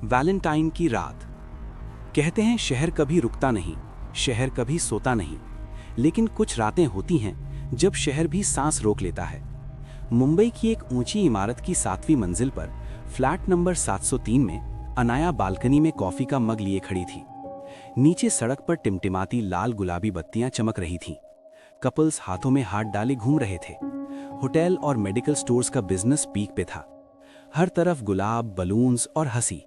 Valentine की रात। कहते हैं शहर कभी रुकता नहीं, शहर कभी सोता नहीं, लेकिन कुछ रातें होती हैं जब शहर भी सांस रोक लेता है। मुंबई की एक ऊंची इमारत की 7वीं मंजिल पर फ्लैट नंबर 703 में अनाया बालकनी में कॉफी का मग लिए खड़ी थी। नीचे सड़क पर टिमटिमाती लाल गुलाबी बत्तियां चमक रही थीं। कपल्स हाथों में हाथ डाले घूम रहे थे। होटल और मेडिकल स्टोर्स का बिजनेस पीक पे था। हर तरफ गुलाब, बलून्स और हंसी,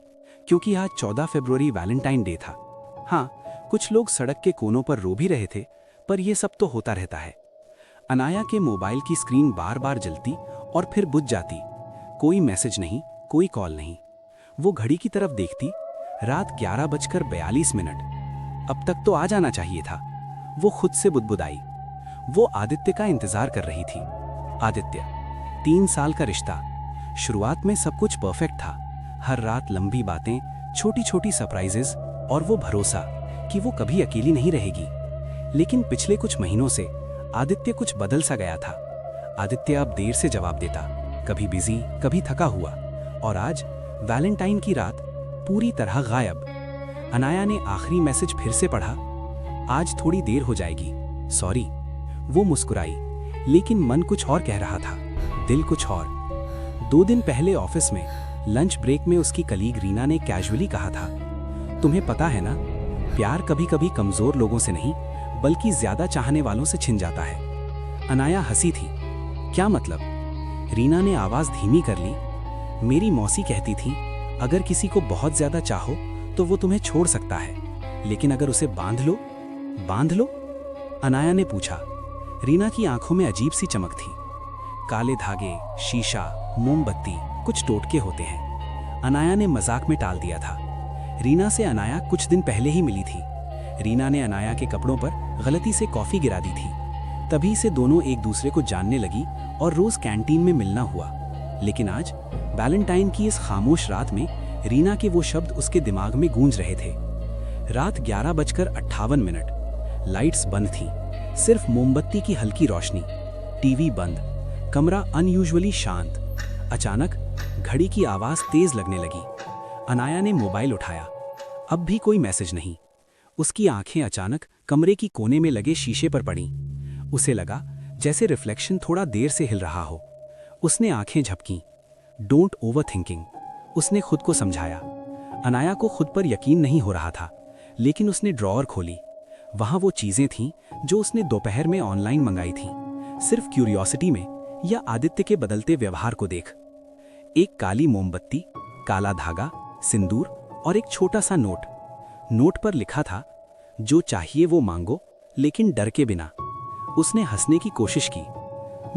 क्योंकि आज 14 फरवरी वैलेंटाइन डे था। हाँ, कुछ लोग सड़क के कोनों पर रो भी रहे थे, पर यह सब तो होता रहता है। अनाया के मोबाइल की स्क्रीन बार बार जलती और फिर बुझ जाती। कोई मैसेज नहीं, कोई कॉल नहीं। वो घड़ी की तरफ देखती, रात 11:42। अब तक तो आ जाना चाहिए था। वो खुद से बुदबुदाई। वो आदित्य का इंतजार कर रही थी। आदित्य, 3 साल का रिश्ता। शुरुआत में सब कुछ परफेक्ट था। हर रात लंबी बातें, छोटी छोटी सरप्राइजेस और वो भरोसा कि वो कभी अकेली नहीं रहेगी। लेकिन पिछले कुछ महीनों से आदित्य कुछ बदल सा गया था। आदित्य अब देर से जवाब देता, कभी बिजी, कभी थका हुआ, और आज वैलेंटाइन की रात पूरी तरह गायब। अनाया ने आखिरी मैसेज फिर से पढ़ा, आज थोड़ी देर हो जाएगी, सॉरी। वो मुस्कुराई, लेकिन मन कुछ और कह रहा था, दिल कुछ और। 2 दिन पहले ऑफिस में लंच ब्रेक में उसकी कलीग रीना ने कैजुअली कहा था, तुम्हें पता है ना, प्यार कभी कभी कमजोर लोगों से नहीं बल्कि ज्यादा चाहने वालों से छिन जाता है। अनाया हंसी थी, क्या मतलब? रीना ने आवाज धीमी कर ली, मेरी मौसी कहती थी, अगर किसी को बहुत ज्यादा चाहो तो वो तुम्हें छोड़ सकता है, लेकिन अगर उसे बांध लो। बांध लो? अनाया ने पूछा। रीना की आंखों में अजीब सी चमक थी। काले धागे, शीशा, मोमबत्ती, कुछ टोटके होते हैं। अनाया ने मजाक में टाल दिया था। रीना से अनाया कुछ दिन पहले ही मिली थी। रीना ने अनाया के कपड़ों पर गलती से कॉफी गिरा दी थी। तभी से दोनों एक दूसरे को जानने लगी और रोज कैंटीन में मिलना हुआ। लेकिन आज वैलेंटाइन की इस खामोश रात में रीना के वो शब्द उसके दिमाग में गूंज रहे थे। रात 11:58। लाइट्स बंद थीं, सिर्फ मोमबत्ती की हल्की रोशनी। टीवी बंद, कमरा अनयूजुअली शांत। अचानक घड़ी की आवाज तेज लगने लगी। अनाया ने मोबाइल उठाया, अब भी कोई मैसेज नहीं। उसकी आंखें अचानक कमरे की कोने में लगे शीशे पर पड़ीं। उसे लगा जैसे रिफ्लेक्शन थोड़ा देर से हिल रहा हो। उसने आंखें झपकीं। डोंट ओवर थिंकिंग, उसने खुद को समझाया। अनाया को खुद पर यकीन नहीं हो रहा था, लेकिन उसने ड्रॉअर खोली। वहां वो चीजें थीं जो उसने दोपहर में ऑनलाइन मंगाई थीं, सिर्फ क्यूरियोसिटी में या आदित्य के बदलते व्यवहार को देख। एक काली मोमबत्ती, काला धागा, सिंदूर और एक छोटा सा नोट। नोट पर लिखा था, जो चाहिए वो मांगो, लेकिन डर के बिना। उसने हंसने की कोशिश की,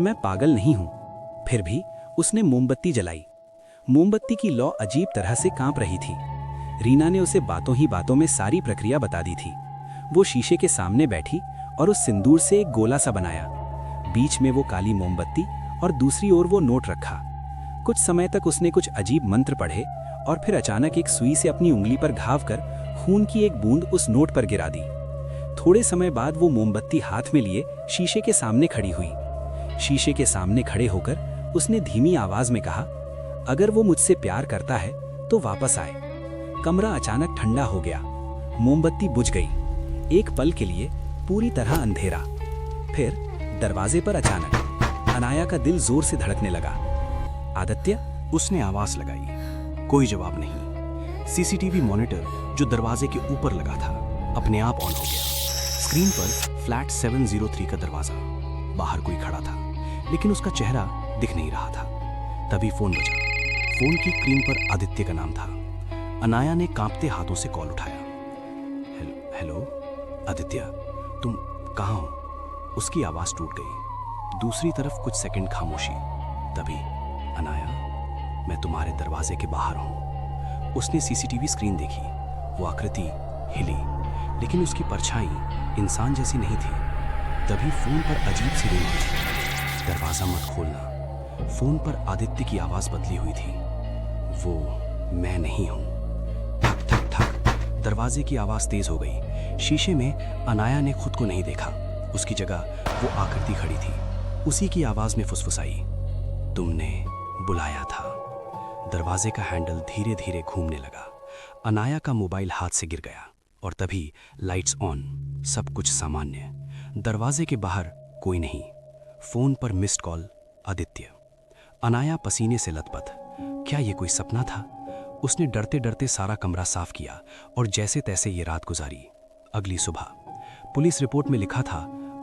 मैं पागल नहीं हूं। फिर भी उसने मोमबत्ती जलाई। मोमबत्ती की लौ अजीब तरह से कांप रही थी। रीना ने उसे बातों ही बातों में सारी प्रक्रिया बता दी थी। वो शीशे के सामने बैठी और उस सिंदूर से एक गोला सा बनाया। बीच में वो काली मोमबत्ती और दूसरी ओर वो नोट रखा। कुछ समय तक उसने कुछ अजीब मंत्र पढ़े और फिर अचानक एक सुई से अपनी उंगली पर घाव कर खून की एक बूंद उस नोट पर गिरा दी। थोड़े समय बाद वो मोमबत्ती हाथ में लिए शीशे के सामने खड़ी हुई। शीशे के सामने खड़े होकर उसने धीमी आवाज में कहा, अगर वो मुझसे प्यार करता है तो वापस आए। कमरा अचानक ठंडा हो गया। मोमबत्ती बुझ गई। एक पल के लिए पूरी तरह अंधेरा। फिर दरवाजे पर अचानक अनाया का दिल जोर से धड़कने लगा। आदित्य, उसने आवाज लगाई। कोई जवाब नहीं। सीसीटीवी मॉनिटर जो दरवाजे के ऊपर लगा था अपने आप ऑन हो गया। स्क्रीन पर फ्लैट 703 का दरवाजा। बाहर कोई खड़ा था, लेकिन उसका चेहरा दिख नहीं रहा था। तभी फोन बजा। फोन की स्क्रीन पर आदित्य का नाम था। अनाया ने कांपते हाथों से कॉल उठाया। हेलो आदित्य, तुम कहाँ हो? उसकी आवाज टूट गई। दूसरी तरफ कुछ सेकंड खामोशी। तभी, अनाया, मैं तुम्हारे दरवाजे के बाहर हूं। उसने सीसीटीवी स्क्रीन देखी। वो आकृति हिली, लेकिन उसकी परछाई इंसान जैसी नहीं थी। तभी फोन पर अजीब सी रिंग हुई। दरवाजा मत खोलना। फोन पर आदित्य की आवाज बदली हुई थी, वो मैं नहीं हूं। ठक ठक ठक, दरवाजे की आवाज तेज हो गई। शीशे में अनाया ने खुद को नहीं देखा। उसकी जगह वो आकृति खड़ी थी। उसी की आवाज में फुसफुसाई, तुमने बुलाया था। दरवाजे का हैंडल धीरे धीरे घूमने लगा। अनाया का मोबाइल हाथ से गिर गया और तभी लाइट्स ऑन, सब कुछ सामान्य। दरवाजे के बाहर कोई नहीं, फोन पर मिस्ड कॉल आदित्य। अनाया पसीने से लथपथ। क्या ये कोई सपना था? उसने डरते डरते सारा कमरा साफ किया और जैसे तैसे ये रात गुजारी। अगली सुबह पुलिस रिपोर्ट में लिखा था,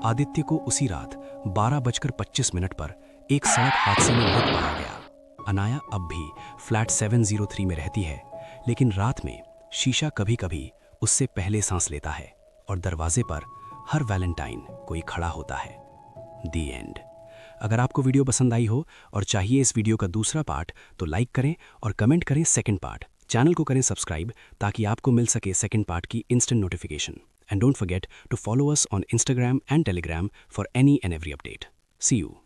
आदित्य को उसी रात 12:25 पर एक सड़क हादसे में मृत पाया गया। अनाया अब भी फ्लैट 703 में रहती है, लेकिन रात में शीशा कभी कभी उससे पहले सांस लेता है और दरवाजे पर हर वैलेंटाइन कोई खड़ा होता है। दी एंड। अगर आपको वीडियो पसंद आई हो और चाहिए इस वीडियो का दूसरा पार्ट तो लाइक करें और कमेंट करें सेकंड पार्ट। चैनल को करें सब्सक्राइब ताकि आपको मिल सके सेकंड पार्ट की instant notification. And don't forget to follow us on Instagram and Telegram for any and every update. See you.